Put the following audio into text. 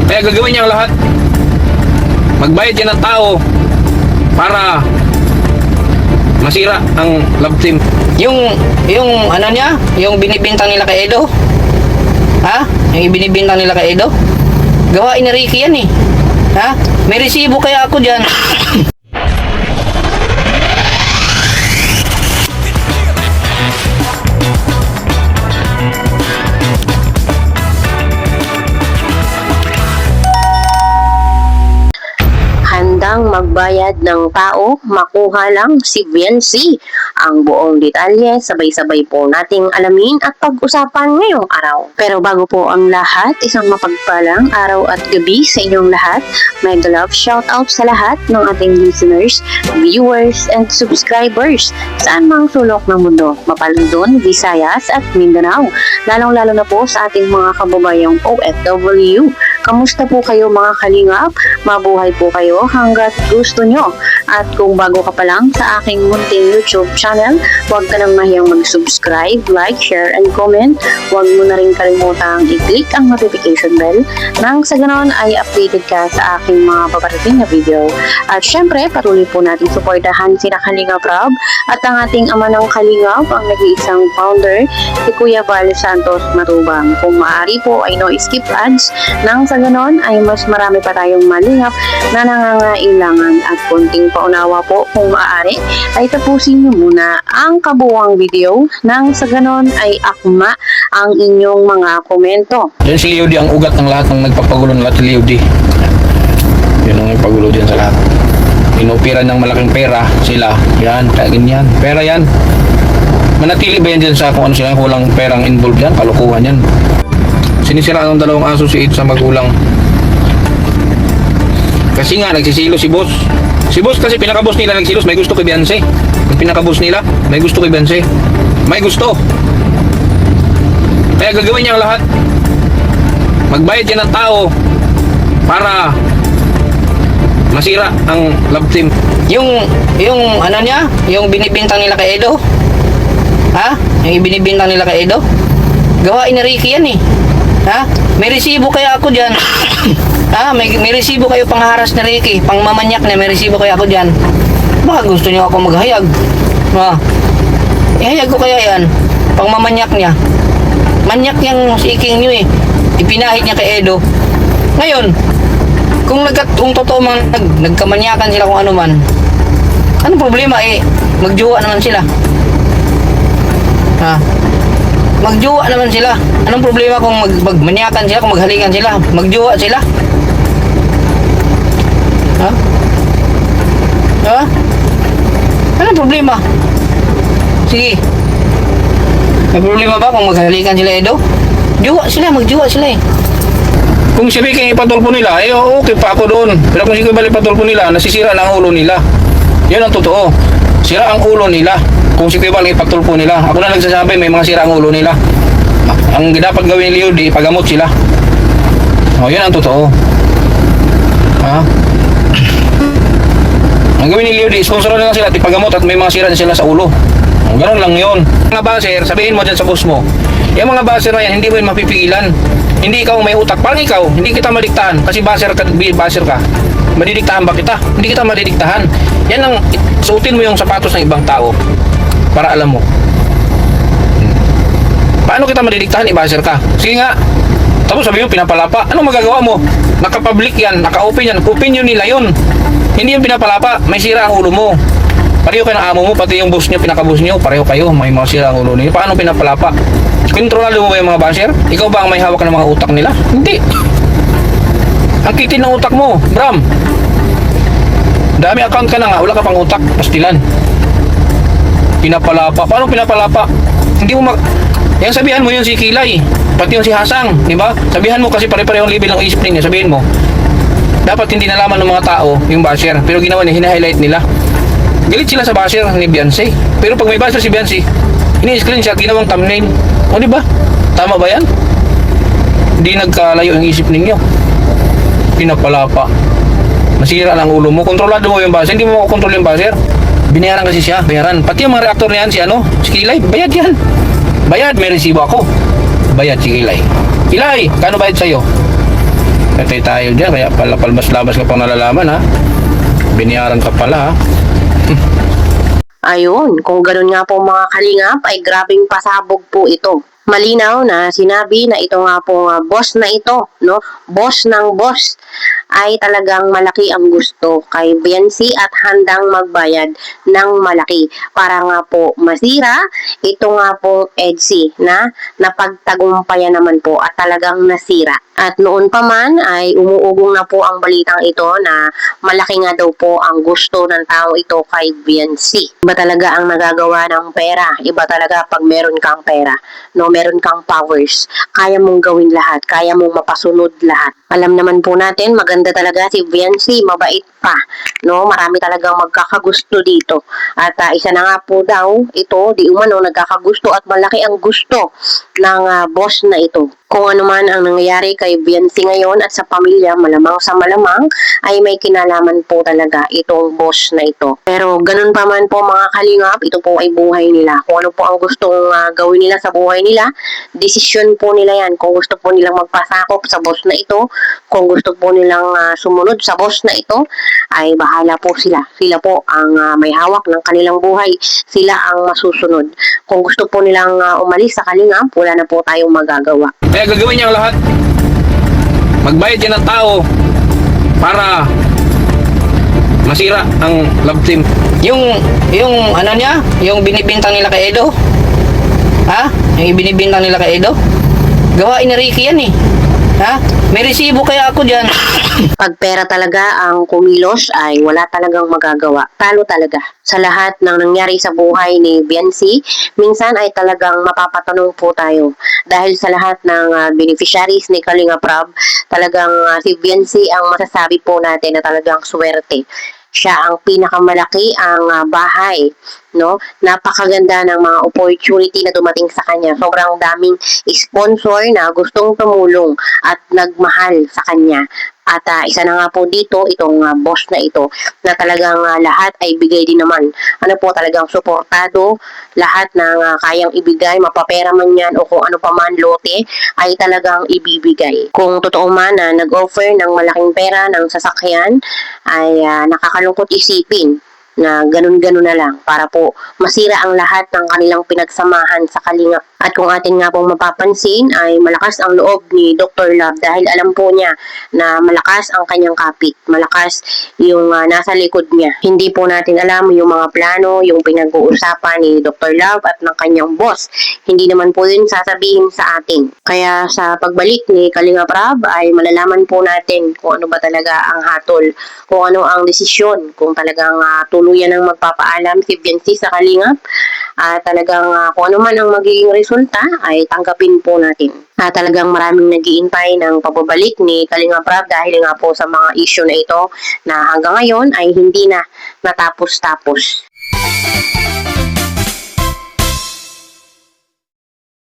Kaya gagawin niya ang lahat. Magbayad yan ng tao para masira ang love team. Yung ano niya, yung binibintang nila kay Edo. Ha? Yung binibintang nila kay Edo. Gawain ni Ricky yan eh. Ha? May resibo kaya ako dyan. Handang magbayad ng tao, makuha lang si Viancy. Ang buong detalye, sabay-sabay po nating alamin at pag-usapan ngayong araw. Pero bago po ang lahat, isang mapagpalang araw at gabi sa inyong lahat. Mega love shoutout sa lahat ng ating listeners, viewers, and subscribers saan mang sulok ng mundo, Mapalundon, Visayas at Mindanao. Lalong-lalo na po sa ating mga kababayang OFW. Kamusta po kayo mga kalingap? Mabuhay po kayo hanggat gusto nyo. At kung bago ka pa lang sa aking munting YouTube channel, huwag ka nang mahiyang mag-subscribe, like, share, and comment. Huwag mo na rin kalimutang i-click ang notification bell nang sa ganon ay updated ka sa aking mga paparating na video. At syempre, patuloy po natin suportahan sina Kalingap Rob at ang ating ama ng Kalingap, ang nag-iisang founder, si Kuya Val Santos Matubang. Kung maaari po ay no skip ads, nang sa ganon ay mas marami pa tayong malingap na nangangailangan at konting paunawa po kung maaari ay tapusin nyo muna ang kabuuang video nang sa ganon ay akma ang inyong mga komento. Yan si Leody ang ugat ng lahat ng nagpapagulo ng lahat si Leody. Yun ang nagpagulo dyan sa lahat. Inupiran ng malaking pera sila. Yan, kaya ganyan. Pera yan. Manatili ba yan dyan sa kung ano sila walang perang involved yan? Kalukuhan yan. Sinisiraan ng dalawang associate sa magulang. Kasi nga, nagsisilo si boss. Si boss kasi pinaka-boss nila nagsilos, may gusto kay Beyonce. Yung pinaka-boss nila, may gusto kay Beyonce. May gusto. Kaya gagawin niya ang lahat. Magbayad yan ng tao para masira ang love team. Yung ano niya, yung binibintang nila kay Edo. Ha? Yung binibintang nila kay Edo. Gawain ni Ricky yan eh. Ha? May resibo kaya ako dyan. Ha? May resibo kayo pangharas ni Ricky, pangmamanyak niya, may resibo kaya ako dyan. Baka gusto niyo ako maghayag. Ha? Ihayag ko kaya yan, pangmamanyak niya. Manyak yung seeking niyo eh. Ipinahid niya kay Edo. Ngayon, kung totoo man nagkamanyakan sila kung ano man, anong problema eh? Magjuwa naman sila. Ha? Magjuwa naman sila. Anong problema kung magmanyakan sila, kung maghalikan sila? Magjuwa sila. Ha? Ha? Anong problema? Sige. May problema ba kung maghalikan sila, Edo? Juwa sila, magjuwa sila eh. Kung si Ricky ipatulpo nila, eh okay pa ako doon. Pero kung si Kuya ipatulpo nila, nasisira na ang ulo nila. Yan ang totoo. Sira ang ulo nila. Kung si Kuya ipatulpo nila, ako na nagsasabi may mga sira ang ulo nila. Ang dapat gawin ni Leody, pagamot sila. O, yan ang totoo. Ha? Ang gawin ni Leody, sponsor na lang sila, ipagamot at may mga sira sila sa ulo. O, ganun lang yun. Mga baser, sabihin mo dyan sa boss mo, yung mga baser na yan, hindi mo yun mapipigilan. Hindi ikaw may utak. Parang ikaw, hindi kita madiktahan. Kasi baser ka. Madidiktahan ba kita? Hindi kita madidiktahan. Yan ang, suotin mo yung sapatos ng ibang tao para alam mo. Paano kita madidiktahan? I-baser ka. Sige nga. Tapos sabi mo, pinapalapa. Anong magagawa mo? Naka-public yan, naka-open yan. Opinion nila yun. Hindi yung pinapalapa. May sira ang ulo mo. Pareho kayo ng amo mo, pati yung boss nyo, pinaka-boss nyo, pareho kayo. May mga sira ang ulo nila. Paano pinapalapa? Kontrolado mo ba yung mga baser? Ikaw ba ang may hawak ng mga utak nila? Hindi. Ang kitin ng utak mo, Bram. Dami account ka na nga, wala ka pang utak. Pastilan. Pinapalapa. Paano pinapalapa? Hindi mo Yang sabihan mo yun si Kilay, pati yung si Hasang, di ba? Sabihan mo kasi pare-parehong level ng isip niya. Sabihin mo, dapat hindi nalaman ng mga tao yung basher, pero ginawa niya, hina-highlight nila. Galit sila sa basher ni Beyonce. Pero pag may basher si Beyonce, ini-screenshot, ginawang thumbnail. O di ba? Tama ba yan? Hindi nagkalayo yung isip ninyo. Pinapalapa. Masira lang ulo mo. Kontrolado mo yung basher. Hindi mo makokontrol yung basher. Binayaran kasi siya. Bayaran. Pati yung mga reactor niyan, si Kilay, bayad yan. Bayad, may resibo ako. Bayad si Kilay. Kilay, kano bayad sa'yo? Patay tayo dyan, kaya pala palabas-labas ka pang nalalaman ha. Biniyaran ka pala ha. Ayun, kung ganun nga po mga kalingap, ay grabing pasabog po ito. Malinaw na sinabi na ito nga po boss na ito, no? Boss ng boss ay talagang malaki ang gusto kay Biancy at handang magbayad ng malaki para nga po masira ito nga po EDSI na napagtagumpayan naman po at talagang nasira. At noon pa man ay umuugong na po ang balitang ito na malaki nga daw po ang gusto ng tao ito kay Biancy. Iba talaga ang nagagawa ng pera. Iba talaga pag meron kang pera. No, meron kang powers. Kaya mong gawin lahat. Kaya mong mapasunod lahat. Alam naman po natin, maganda talaga si Biancy. Mabait pa. No, marami talagang magkakagusto dito. At isa na nga po daw, ito, di umano, nagkakagusto at malaki ang gusto ng boss na ito. Kung ano man ang nangyayari kay Biancy ngayon at sa pamilya, malamang sa malamang, ay may kinalaman po talaga itong boss na ito. Pero ganun pa man po mga kalingap, ito po ay buhay nila. Kung ano po ang gustong gawin nila sa buhay nila, desisyon po nila yan. Kung gusto po nilang magpasakop sa boss na ito, kung gusto po nilang sumunod sa boss na ito, ay bahala po sila. Sila po ang may hawak ng kanilang buhay. Sila ang masusunod. Kung gusto po nilang umalis sa kalingap, wala na po tayong magagawa. Kaya gagawin niya ang lahat. Magbayad yan ng tao para masira ang love team. Yung ano niya, yung binibintang nila kay Edo. Ha? Yung binibintang nila kay Edo. Gawain ni Ricky yan eh. Ha? May resibo kaya ako dyan. Pag pera talaga ang kumilos ay wala talagang magagawa. Talo talaga. Sa lahat ng nangyari sa buhay ni Biancy, minsan ay talagang mapapatanong po tayo. Dahil sa lahat ng beneficiaries ni Kalinga Prab, talagang si Biancy ang masasabi po natin na talagang swerte. Siya ang pinakamalaki ang bahay, no? Napakaganda ng mga opportunity na dumating sa kanya. Sobrang daming sponsor na gustong tumulong at nagmahal sa kanya. At isa na nga po dito, itong boss na ito, na talagang lahat ay bigay din naman. Ano po, talagang suportado, lahat ng kayang ibigay, mapapera man yan o kung ano pa man lote, ay talagang ibibigay. Kung totoo man na nag-offer ng malaking pera ng sasakyan, ay nakakalungkot isipin na ganun-ganun na lang para po masira ang lahat ng kanilang pinagsamahan sa Kalingap. At kung atin nga pong mapapansin ay malakas ang loob ni Dr. Love dahil alam po niya na malakas ang kanyang kapit, malakas yung nasa likod niya. Hindi po natin alam yung mga plano, yung pinag-uusapan ni Dr. Love at ng kanyang boss. Hindi naman po yun sasabihin sa atin. Kaya sa pagbalik ni Kalinga Prab ay malalaman po natin kung ano ba talaga ang hatol, kung ano ang desisyon, kung talagang tuluyan ng magpapaalam si Biancy sa Kalingap, talagang kung ano man ang magiging resulta ay tanggapin po natin. Talagang maraming nag-iintay ng pababalik ni Kalinga Prab dahil nga po sa mga issue na ito na hanggang ngayon ay hindi na natapos-tapos.